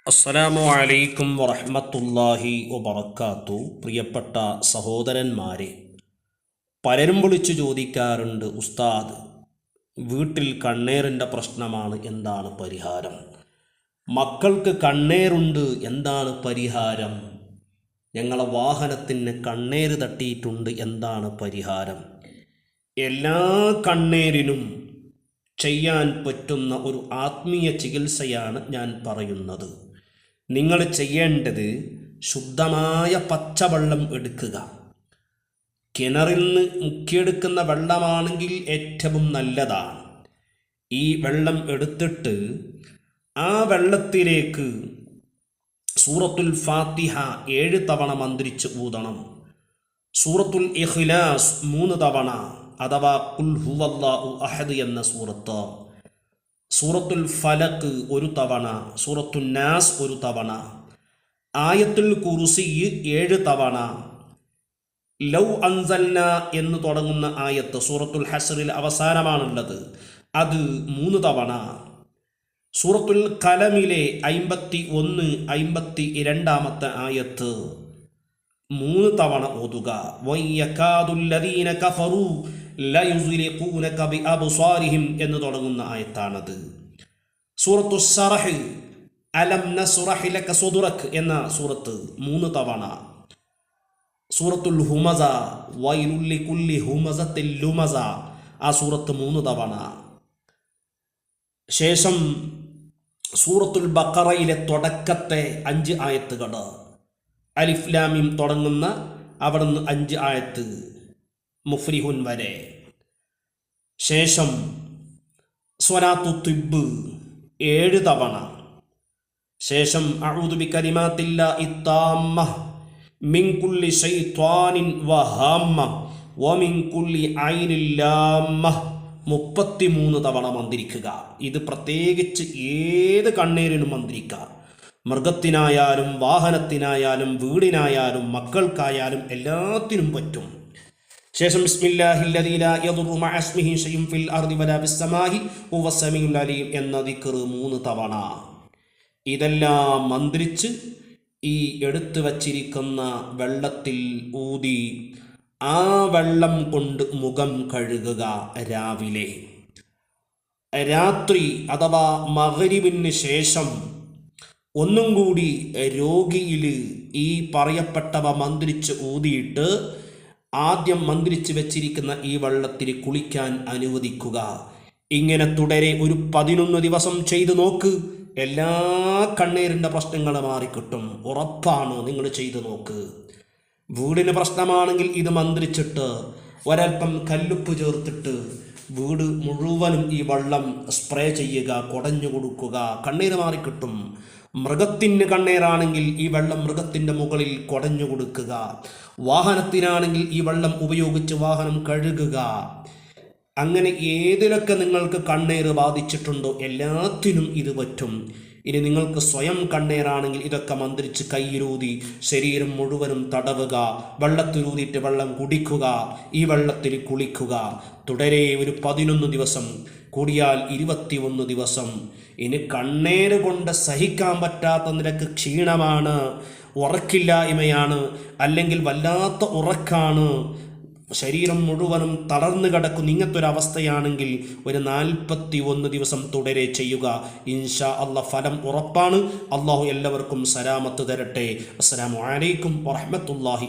അസ്സലാമു അലൈക്കും വറഹ്മത്തുള്ളാഹി വബറകാത്തു. പ്രിയപ്പെട്ട സഹോദരന്മാരെ, പലരും വിളിച്ചു ചോദിക്കാറുണ്ട്, ഉസ്താദ് വീട്ടിൽ കണ്ണേറിൻ്റെ പ്രശ്നമാണ്, എന്താണ് പരിഹാരം? മക്കൾക്ക് കണ്ണേറുണ്ട്, എന്താണ് പരിഹാരം? ഞങ്ങളെ വാഹനത്തിന് കണ്ണേറ് തട്ടിയിട്ടുണ്ട്, എന്താണ് പരിഹാരം? എല്ലാ കണ്ണേറിനും ചെയ്യാൻ പറ്റുന്ന ഒരു ആത്മീയ ചികിത്സയാണ് ഞാൻ പറയുന്നത്. നിങ്ങൾ ചെയ്യേണ്ടത് ശുദ്ധമായ പച്ചവെള്ളം എടുക്കുക. കിണറിൽ നിന്ന് മുക്കിയെടുക്കുന്ന വെള്ളമാണെങ്കിൽ ഏറ്റവും നല്ലതാണ്. ഈ വെള്ളം എടുത്തിട്ട് ആ വെള്ളത്തിലേക്ക് സൂറത്തുൽ ഫാത്തിഹ 7 തവണ മന്ത്രിച്ച് ഊതണം. സൂറത്തുൽ ഇഖ്ലാസ് 3 തവണ, അഥവാ ഖുൽ ഹുവല്ലാഹു അഹദ് എന്ന സൂറത്ത്, സൂറത്തുൽ ഫലക്ക് 1 തവണ, സൂറത്തുൽ നാസ് 1 തവണ, ആയത്തുൽ കുർസി 7 തവണ, ലൗ അൻസൽന എന്ന് തുടങ്ങുന്ന ആയത്ത് സൂറത്തുൽ ഹസ്റിൽ അവസാനമാണുള്ളത്, അത് 3 തവണ, സൂറത്തുൽ കലമിലെ 51, 52 ആയത്ത് 3 തവണ ഓതുക. വയ്യകാദുല്ലദീന കഫറു ലയുസ്ലിഖൂനക ബിഅബ്സാരിഹിം എന്ന് തുടങ്ങുന്ന ആയത്താണത്. സൂറത്തുൽ ശറഹ് അലം നസ്റഹ് ലക സദ്റക് എന്ന സൂറത്ത് 3 തവണ, സൂറത്തുൽ ഹുമസ വൈലുൽ ലികുല്ലി ഹുമസത്തിൽ ലുമസ ആ സൂറത്ത് 3 തവണ. ശേഷം സൂറത്തുൽ ബഖറയിലെ തുടക്കത്തെ 5 ആയത്തുകൾ, അലിഫ് ലാം മീം തുടങ്ങുന്ന അവിടുന്ന് 5 ആയത്ത് മുഫ്ലിഹുൻ വരെ. ശേഷം സ്വലാത്തു തിബ് 7 തവണ. ശേഷം അഊദു ബികലിമാത്തില്ലാഹി താമ്മ മിൻ കുല്ലി ശൈത്വാനിൻ വഹാമ്മ വമിൻ കുല്ലി ഐനിൻ ലാമ്മ 33 തവണ മന്ത്രിക്കുക. ഇത് പ്രത്യേകിച്ച് ഏത് കണ്ണീരിനും മന്ത്രിക്കുക. മൃഗത്തിനായാലും വാഹനത്തിനായാലും വീടിനായാലും മക്കൾക്കായാലും എല്ലാത്തിനും പറ്റും. ശേഷം ബിസ്മില്ലാഹില്ലദീ ലാ യദുറു മഅ ഇസ്മിഹി ശൈഉൻ ഫിൽ അർദി വലാ ഫിസ്സമാഇ ഹുവസ് സമീഉൽ അലീം എന്ന ദിക്ർ 3 തവണ. ഇതെല്ലാം മന്ത്രിച്ച് ഈ എടുത്തു വച്ചിരിക്കുന്ന വെള്ളത്തിൽ ഊതി ആ വെള്ളം കൊണ്ട് മുഖം കഴുകുക. രാവിലെ, രാത്രി അഥവാ മഗ്രിബിന് ശേഷം ഒന്നും കൂടി രോഗിയിൽ ഈ പറയപ്പെട്ടവ മന്ത്രിച്ച് ഊതിയിട്ട് ആദ്യം മന്ത്രിച്ച് വെച്ചിരിക്കുന്ന ഈ വെള്ളത്തിൽ കുളിക്കാൻ അനുവദിക്കുക. ഇങ്ങനെ തുടരെ ഒരു 11 ദിവസം ചെയ്തു നോക്ക്. എല്ലാ കണ്ണീരിൻ്റെ പ്രശ്നങ്ങളും മാറിക്കിട്ടും, ഉറപ്പാണ്. നിങ്ങൾ ചെയ്തു നോക്ക്. വീടിന് പ്രശ്നമാണെങ്കിൽ ഇത് മന്ത്രിച്ചിട്ട് ഒരൽപ്പം കല്ലുപ്പ് ചേർത്തിട്ട് വീട് മുഴുവനും ഈ വെള്ളം സ്പ്രേ ചെയ്യുക, കുടഞ്ഞു കൊടുക്കുക, കണ്ണീര് മാറിക്കിട്ടും. മൃഗത്തിന് കണ്ണീരാണെങ്കിൽ ഈ വെള്ളം മൃഗത്തിൻ്റെ മുകളിൽ കുടഞ്ഞു കൊടുക്കുക. വാഹനത്തിനാണെങ്കിൽ ഈ വെള്ളം ഉപയോഗിച്ച് വാഹനം കഴുകുക. അങ്ങനെ ഏതിലൊക്കെ നിങ്ങൾക്ക് കണ്ണീര് ബാധിച്ചിട്ടുണ്ടോ എല്ലാത്തിനും ഇത് പറ്റും. ഇനി നിങ്ങൾക്ക് സ്വയം കണ്ണീരാണെങ്കിൽ ഇതൊക്കെ മന്ത്രിച്ച് കയ്യിലൂതി ശരീരം മുഴുവനും തടവുക, വെള്ളത്തിലൂതിയിട്ട് വെള്ളം കുടിക്കുക, ഈ വെള്ളത്തിൽ കുളിക്കുക. തുടരെ ഒരു 11 ദിവസം, കൂടിയാൽ 21 ദിവസം. ഇനി കണ്ണീര് കൊണ്ട് സഹിക്കാൻ പറ്റാത്ത നിരക്ക് ക്ഷീണമാണ്, ഉറക്കില്ലായ്മയാണ്, അല്ലെങ്കിൽ വല്ലാത്ത ഉറക്കാണ്, ശരീരം മുഴുവനും തളർന്നു കിടക്കുന്ന ഇങ്ങനത്തെ ഒരു അവസ്ഥയാണെങ്കിൽ ഒരു 41 ദിവസം തുടരെ ചെയ്യുക. ഇൻഷാ അല്ലാഹ് ഫലം ഉറപ്പാണ്. അള്ളാഹു എല്ലാവർക്കും സലാമത്ത് തരട്ടെ. അസ്സലാമു അലൈക്കും വറഹ്മത്തുള്ളാഹി